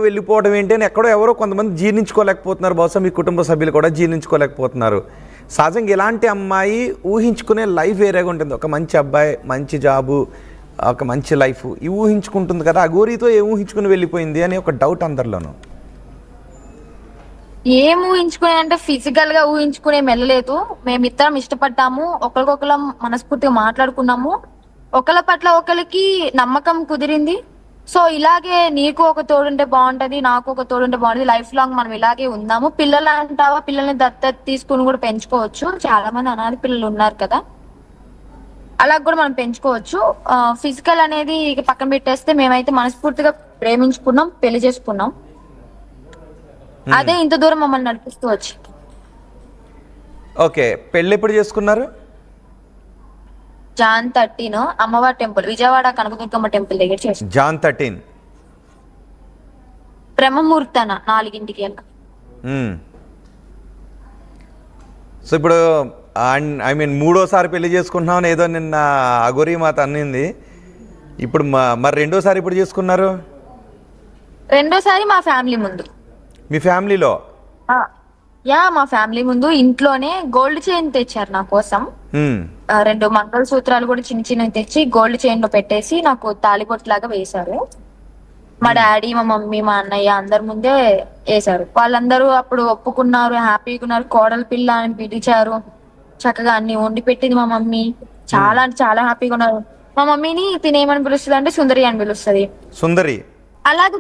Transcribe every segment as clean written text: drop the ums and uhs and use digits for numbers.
వెళ్ళిపోవడం ఏంటి అని ఎక్కడో ఎవరో కొంతమంది జీర్ణించుకోలేకపోతున్నారు. బహుశా మీ కుటుంబ సభ్యులు కూడా జీర్ణించుకోలేకపోతున్నారు. సహజంగా ఇలాంటి అమ్మాయి ఊహించుకునే లైఫ్ వేరేగా ఉంటుంది. ఒక మంచి అబ్బాయి, మంచి జాబు, ఒక మంచి లైఫ్ ఇవి ఊహించుకుంటుంది కదా. అఘోరీతో ఏం ఊహించుకుని వెళ్ళిపోయింది అని ఒక డౌట్ అందరిలోనూ. ఏం ఊహించుకునే అంటే ఫిజికల్ గా ఊహించుకునే వెళ్ళలేదు. మేమిద్దరం ఇష్టపడ్డాము, ఒకరికొకరం మనస్ఫూర్తిగా మాట్లాడుకున్నాము, ఒకళ్ళ పట్ల ఒకరికి నమ్మకం కుదిరింది. సో ఇలాగే నీకు ఒక తోడుంటే బాగుంటది, నాకు ఒక తోడుంటే బాగుంటది, లైఫ్ లాంగ్ మనం ఇలాగే ఉందాము. పిల్లలు అంటావా, పిల్లల్ని దత్తత తీసుకుని కూడా పెంచుకోవచ్చు. చాలా మంది అనాథ పిల్లలు ఉన్నారు కదా, అలా కూడా మనం పెంచుకోవచ్చు. ఫిజికల్ అనేది ఇక పక్కన పెట్టేస్తే మేమైతే మనస్ఫూర్తిగా ప్రేమించుకున్నాం, పెళ్లి చేసుకున్నాం. అదే ఇంత దూరం మమ్మల్ని నడిపిస్తూ వచ్చింది. ఓకే, పెళ్ళి ఎప్పుడు చేసుకున్నారు? జాన్ 13 అమ్మవారి టెంపుల్, విజయవాడ కనకదుర్గమ్మ టెంపుల్ దగ్గర చేసి. జాన్ 13 బ్రహ్మముహూర్తాన 4ంటికి వెళ్ళాం. సో ఇప్పుడు ఐ మీన్ మూడోసారి పెళ్లి చేసుకుంటున్నామని ఏదో నిన్న అఘోరీ మాత అన్నింది. ఇప్పుడు మరి రెండోసారి ఇప్పుడు చేసుకున్నారు? రెండోసారి మా ఫ్యామిలీ ముందు. మీ ఫ్యామిలీలో? మా ఫ్యామిలీ ముందు ఇంట్లోనే గోల్డ్ చైన్ తెచ్చారు నా కోసం. 2 మంగళసూత్రాలు కూడా చిన్న చిన్నవి తెచ్చి గోల్డ్ చైన్ లో పెట్టేసి నాకు తాళిబొట్టు లాగా వేశారు. మా డాడీ, మా మమ్మీ, మా అన్నయ్య అందరి ముందే వేశారు. వాళ్ళందరూ అప్పుడు ఒప్పుకున్నారు, హ్యాపీగా ఉన్నారు. కోడలి పిల్ల అని పిలిచారు, చక్కగా అన్ని వండి పెట్టింది మా మమ్మీ. చాలా అంటే చాలా హ్యాపీగా ఉన్నారు. మా మమ్మీని తినేమని పిలుస్తుంది అంటే సుందరి అని పిలుస్తుంది. సుందరి అలాగే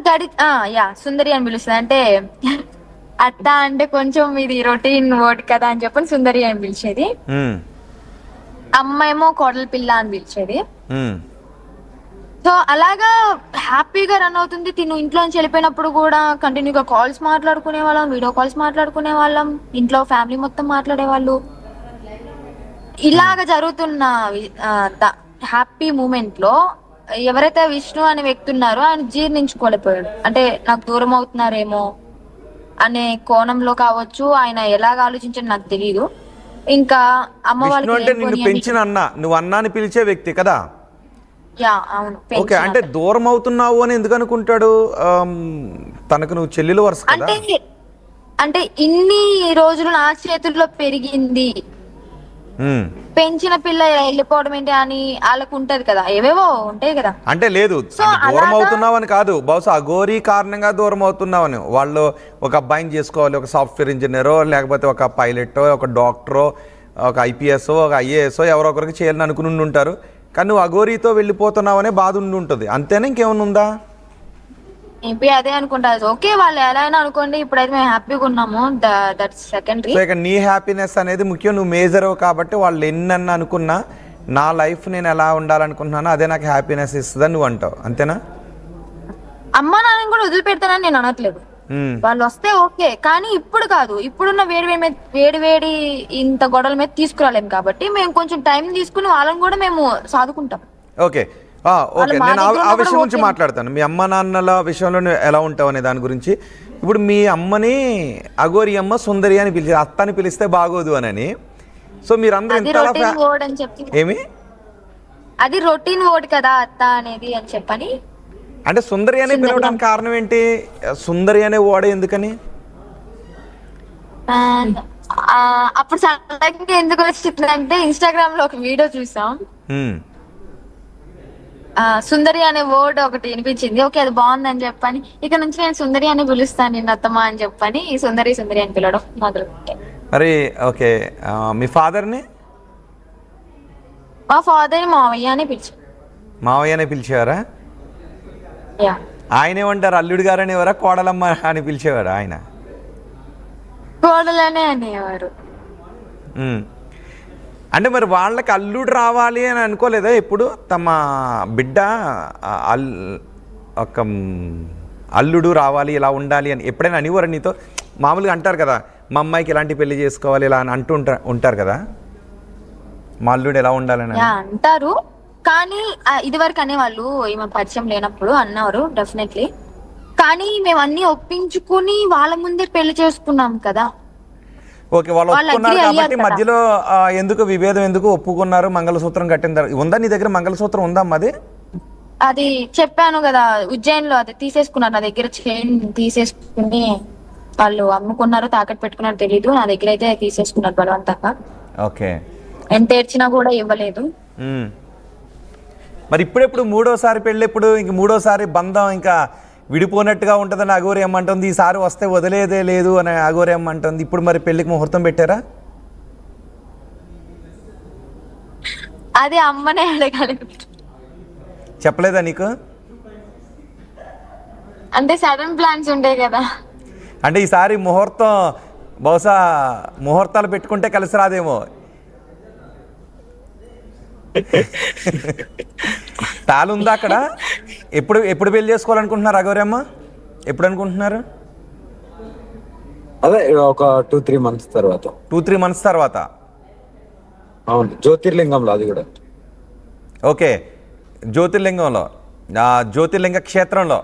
సుందరి అని పిలుస్తుంది. అంటే అత్త అంటే కొంచెం ఇది రొటీన్ వర్డ్ కదా అని చెప్పని సుందరి అని పిలిచేది. అమ్మ ఏమో కోడలి పిల్ల అని పిలిచేది. సో అలాగా హ్యాపీగా రన్ అవుతుంది. తిను ఇంట్లోంచి వెళ్ళిపోయినప్పుడు కూడా కంటిన్యూగా కాల్స్ మాట్లాడుకునే వాళ్ళం, వీడియో కాల్స్ మాట్లాడుకునే వాళ్ళం, ఇంట్లో ఫ్యామిలీ మొత్తం మాట్లాడేవాళ్ళు. ఇలాగ జరుగుతున్న హ్యాపీ మూమెంట్ లో ఎవరైతే విష్ణు అనే వ్యక్తి ఉన్నారో ఆయన జీర్ణించుకోలేకపోయాడు. అంటే నాకు దూరం అవుతున్నారేమో అనే కోణంలో కావచ్చు, ఆయన ఎలాగ ఆలోచించని నాకు తెలియదు. ఇంకా అమ్మ వాళ్ళకి పెంచిన అన్న, నువ్వు అన్నాని పిలిచే వ్యక్తి కదా? అవును. ఓకే, అంటే దూరం అవుతున్నావు అని ఎందుకు అనుకుంటాడు? తనకు నువ్వు చెల్లెలు వరుస కదా. అంటే ఇన్ని రోజులు నా చేతుల్లో పెరిగింది, పెంచిన పిల్ల వెళ్ళిపోవడం ఏంటి అని వాళ్ళకు ఉంటది కదా, ఏవేవో ఉంటాయి కదా. అంటే లేదు దూరం అవుతున్నావు అని కాదు, బహుశా అఘోరీ కారణంగా దూరం అవుతున్నావని. వాళ్ళు ఒక అబ్బాయిని చేసుకోవాలి, ఒక సాఫ్ట్వేర్ ఇంజనీరో, లేకపోతే ఒక పైలటో, ఒక డాక్టరో, ఒక ఐపీఎస్, ఒక ఐఏఎస్ ఎవరో ఒకరికి చేయాలని అనుకుని ఉంటారు. కానీ నువ్వు అఘోరీతో వెళ్ళిపోతున్నావు అనే బాధ ఉండి ఉంటుంది, అంతేనా? ఇంకేమైనా ఉందా? అదే అనుకుంటా. ఓకే, వాళ్ళు ఎలా అయినా అనుకోండి, ఇప్పుడైతే మేము హ్యాపీగా ఉన్నాము, దట్స్ సెకండరీ. సో ఇక నీ హ్యాపీనెస్ అనేది ముఖ్యం, నువ్వు మేజర్ కాబట్టి వాళ్ళు ఎన్నన్నా అనుకున్నా నా లైఫ్ నేను ఎలా ఉండాలనుకుంటున్నానో అదే నాకు హ్యాపీనెస్ ఇస్తుందని నువ్వు అంటావు, అంతేనా? అమ్మ నాన్నని కూడా వదిలిపెడతానని నేను అనట్లేదు. వాళ్ళు వస్తే ఓకే, కానీ ఇప్పుడు కాదు. ఇప్పుడున్న వేడి ఇంత గొడవల మీద తీసుకురాలేము కాబట్టి మేము కొంచెం టైం తీసుకుని వాళ్ళని కూడా మేము సాదుకుంటాం. ఓకే ఓకే, నేను ఆ విషయం గురించి మాట్లాడతాను. మీ అమ్మ నాన్నల విషయంలో ఎలా ఉంటావు అనే దాని గురించి. ఇప్పుడు మీ అమ్మని అఘోరీ అమ్మ సుందరి అని పిలిచి అత్త అని పిలిస్తే బాగోదు అని. సో మీరందరూ ఏమి అది రొటీన్ వర్డ్ కదా అత్త అనేది అని చెప్పని, అంటే సుందరి అని పిలవడానికి కారణం ఏంటి? సుందరి అనే వర్డ్ ఎందుకని? అప్పుడు సడన్గా ఎందుకు వచ్చిందంటే ఇన్స్టాగ్రామ్ లో ఒక వీడియో చూసాం, సుందరి అనే వర్డ్ ఒకటి వినిపించింది. ఓకే, అది బాగుందని చెప్పని ఇక నుంచి నేను సుందరి అని పిలుస్తాను నిన్న అత్తమ్మ అని చెప్పని సుందరి సుందరి అని పిలవడం మొదలుపెట్టాను. మరి ఓకే, మీ ఫాదర్ని? మా ఫాదర్ని మావయ్య అని పిలిచారు. మావయ్య అని పిలిచేవారా? ఆయన ఏమంటారు, అల్లుడు గారు అనేవారా, కోడలమ్మ అని పిలిచేవారా? ఆయన కోడలనే అనేవారు. అంటే మరి వాళ్ళకి అల్లుడు రావాలి అని అనుకోలేదా ఎప్పుడు? తమ బిడ్డ ఒక అల్లుడు రావాలి, ఇలా ఉండాలి అని ఎప్పుడైనా అనేవారు నీతో? మామూలుగా అంటారు కదా, మా అమ్మాయికి ఇలాంటి పెళ్లి చేసుకోవాలి ఇలా అని అంటూ ఉంటారు కదా, మా అల్లుడు ఎలా ఉండాలని అంటారు. కానీ ఇది వరకు అనేవాళ్ళు, ఈమె పరిచయం లేనప్పుడు అన్నారు డెఫినెట్లీ. కానీ మేము అన్ని ఒప్పించుకుని వాళ్ళ ముందే పెళ్లి చేసుకున్నాం కదా. ఓకే, వాళ్ళు ఒప్పుకున్నారు కాబట్టి మధ్యలో ఎందుకు విభేదం, ఎందుకు ఒప్పుకున్నారు? మంగళసూత్రం కట్టిన ఉందా నీ దగ్గర? మంగళసూత్రం ఉందా అమ్మది? అది చెప్పాను కదా, ఉజ్జయిన్లో అది తీసేసుకున్నారు నా దగ్గర, చైన్ తీసేసుకుని వాళ్ళు అమ్ముకున్నారు, తాకట్టు పెట్టుకున్నారు తెలీదు, నా దగ్గర అయితే తీసేసుకున్నారు బలవంతంగా. ఓకే. ఎంత ఏడ్చినా కూడా ఇవ్వలేదు. మరి ఇప్పుడెప్పుడు మూడోసారి పెళ్ళి ఎప్పుడు? ఇంక మూడోసారి బంధం ఇంకా విడిపోయినట్టుగా ఉంటుందని అఘోరి అమ్మంటుంది, ఈసారి వస్తే వదిలేదే లేదు అని అఘోరి అమ్మంటుంది. ఇప్పుడు మరి పెళ్ళికి ముహూర్తం పెట్టారా? అది అమ్మనే అడగాలి. చెప్పలేదా నీకు? అంటే సడన్ ప్లాన్స్ ఉంటాయి కదా. అంటే ఈసారి ముహూర్తం బహుశా ముహూర్తాలు పెట్టుకుంటే కలిసి రాదేమో. తాళుందా అక్కడ? ఎప్పుడు ఎప్పుడు పెళ్లి చేసుకోవాలనుకుంటున్నారు అఘోరమ్మ? ఎప్పుడు అనుకుంటున్నారు? అదే ఒక 2-3 మంత్స్ తర్వాత. 2-3 మంత్స్ తర్వాత. అవును, జ్యోతిర్లింగంలో అది కూడా. ఓకే, జ్యోతిర్లింగంలో, జ్యోతిర్లింగ క్షేత్రంలో.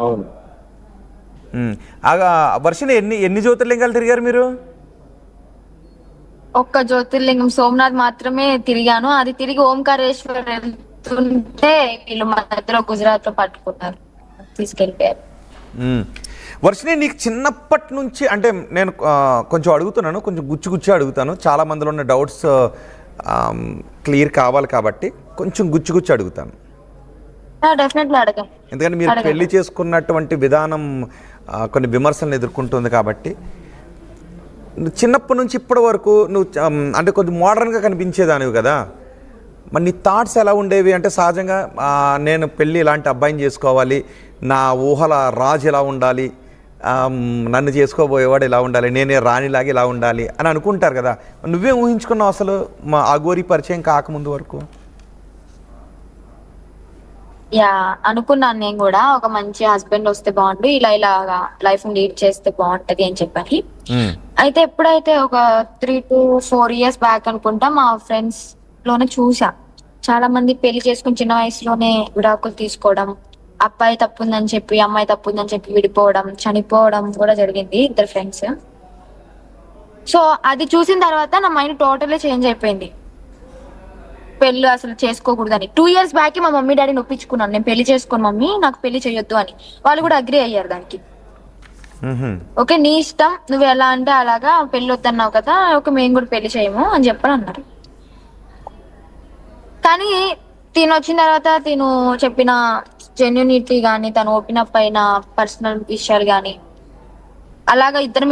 అవును. వర్షిని ఎన్ని జ్యోతిర్లింగాలు తిరిగారు మీరు? ఒక్క జ్యోతిర్లింగం సోమనాథ్ మాత్రమే తిరిగాను. అది తిరిగి ఓంకారేశ్వర్ వెళ్తుంటే వీళ్ళు మా దగ్గర గుజరాత్ లో పట్టుకున్నారు, తీసుకెళ్ళిపోయారు. వర్షిని, నీకు చిన్నప్పటి నుంచి అంటే నేను కొంచెం అడుగుతున్నాను, కొంచెం గుచ్చి అడుగుతాను, చాలా మందిలో ఉన్న డౌట్స్ క్లియర్ కావాలి కాబట్టి కొంచెం గుచ్చి అడుగుతాను. డెఫినెట్లీ అడగండి. ఎందుకంటే మీరు పెళ్లి చేసుకున్నటువంటి విధానం కొన్ని విమర్శలను ఎదుర్కొంటుంది కాబట్టి. చిన్నప్పటి నుంచి ఇప్పటి వరకు నువ్వు అంటే కొంచెం మోడర్న్గా కనిపించేదానివి కదా, మరి నీ థాట్స్ ఎలా ఉండేవి? అంటే సహజంగా నేను పెళ్ళి ఇలాంటి అబ్బాయిని చేసుకోవాలి, నా ఊహల రాజు ఎలా ఉండాలి, నన్ను చేసుకోబోయేవాడు ఇలా ఉండాలి, నేనే రాణిలాగా ఇలా ఉండాలి అని అనుకుంటారు కదా. నువ్వేం ఊహించుకున్నావు అసలు మా అఘోరి పరిచయం కాకముందు వరకు? యా, అనుకున్నాను నేను కూడా, ఒక మంచి హస్బెండ్ వస్తే బాగుండు, ఇలాగా లైఫ్ లీడ్ చేస్తే బాగుంటది అని చెప్పని. అయితే ఎప్పుడైతే ఒక 3 to 4 years బ్యాక్ అనుకుంటా, మా ఫ్రెండ్స్ లోనే చూసా చాలా మంది పెళ్లి చేసుకుని చిన్న వయసులోనే విడాకులు తీసుకోవడం, అబ్బాయి తప్పుందని చెప్పి అమ్మాయి తప్పుందని చెప్పి విడిపోవడం, చనిపోవడం కూడా జరిగింది 2 ఫ్రెండ్స్. సో అది చూసిన తర్వాత నా మైండ్ టోటల్లీ చేంజ్ అయిపోయింది, పెళ్లి అసలు చేసుకోకూడదని. 2 years బ్యాక్ మా మమ్మీ డాడీని ఒప్పించుకున్నాను, నేను పెళ్లి చేసుకోను మమ్మీ, నాకు పెళ్లి చేయొద్దు అని. వాళ్ళు కూడా అగ్రి అయ్యారు దానికి. ఓకే, నీ ఇష్టం, నువ్వు ఎలా అంటే అలాగా, పెళ్లి వద్దన్నావు కదా, ఓకే మేము కూడా పెళ్లి చేయము అని చెప్పని అన్నారు. కానీ తిను వచ్చిన తర్వాత తిను చెప్పిన జెన్యూనిటీ కానీ, తను ఓపెన్ అప్ అయిన పర్సనల్ విషయాలు కానీ, అలాగా ఇద్దరం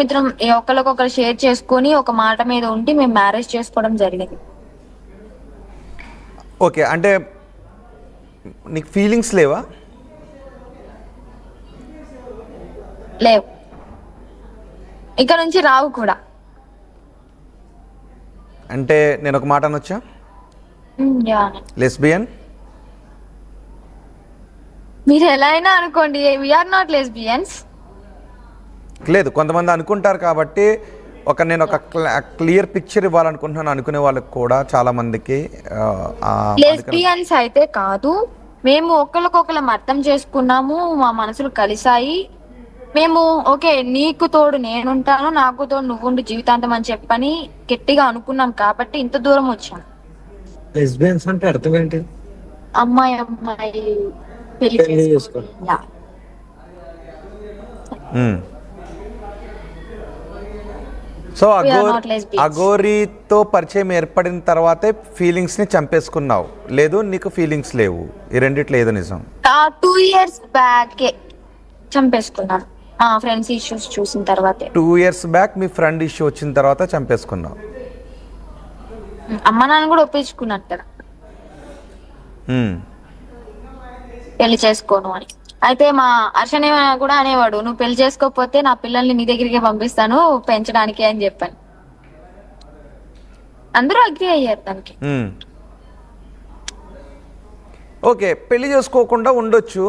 ఒకరికొకరు షేర్ చేసుకొని ఒక మాట మీద ఉండి మేము మ్యారేజ్ చేసుకోవడం జరిగింది. ఓకే, అంటే నీకు ఫీలింగ్స్ లేవా? లేవు, ఇక్కడ నుంచి రావు కూడా. అంటే నేను ఒక మాట అనొచ్చా? లెస్బియన్? మీరు ఎలా అయినా అనుకోండి, వీఆర్ నాట్ లెస్బియన్స్. లేదు, కొంతమంది అనుకుంటారు కాబట్టి నేను ఒక క్లియర్ పిక్చర్ ఇవ్వాలనుకుంటున్నాను అనుకునే వాళ్ళకి కూడా చాలా మందికి. లెస్బియన్స్ అయితే కాదు, మేము ఒకరికొకరం అర్థం చేసుకున్నాము, మా మనసులు కలిసాయి, మేము ఓకే నీకు తోడు నేనుంటాను, నాకు తోడు నువ్వుండు జీవితాంతం అని చెప్పని గట్టిగా అనుకున్నాం కాబట్టి ఇంత దూరం వచ్చాం. లెస్బియన్స్ అంటే అర్థం ఏంటి? అమ్మాయి పెళ్లి చేసుకో. సో అఘోరితో పరిచయం ఏర్పడిన తర్వాతే ఫీలింగ్స్ ని చంపేసుకున్నావు, లేదు నీకు ఫీలింగ్స్ లేవు, ఈ రెండిట్లో ఏదో నిజం? 2 years బ్యాక్ చంపేసుకున్నాను, మా ఫ్రెండ్స్ ఇష్యూస్ చూసిన తర్వాత. 2 years బ్యాక్ మీ ఫ్రెండ్ ఇష్యూ వచ్చిన తర్వాత చంపేసుకున్నావు. అమ్మ నాన్న కూడా ఒప్పించుకున్నాను కదా పెళ్లి చేసుకోను అని. అయితే మా హర్షణ కూడా అనేవాడు, నువ్వు పెళ్లి చేసుకోకపోతే నా పిల్లల్ని నీ దగ్గరికి పంపిస్తాను పెంచడానికి అని చెప్పాను. అందరూ అగ్రి అయ్యారు దానికి. ఓకే, పెళ్లి చేసుకోకుండా ఉండొచ్చు,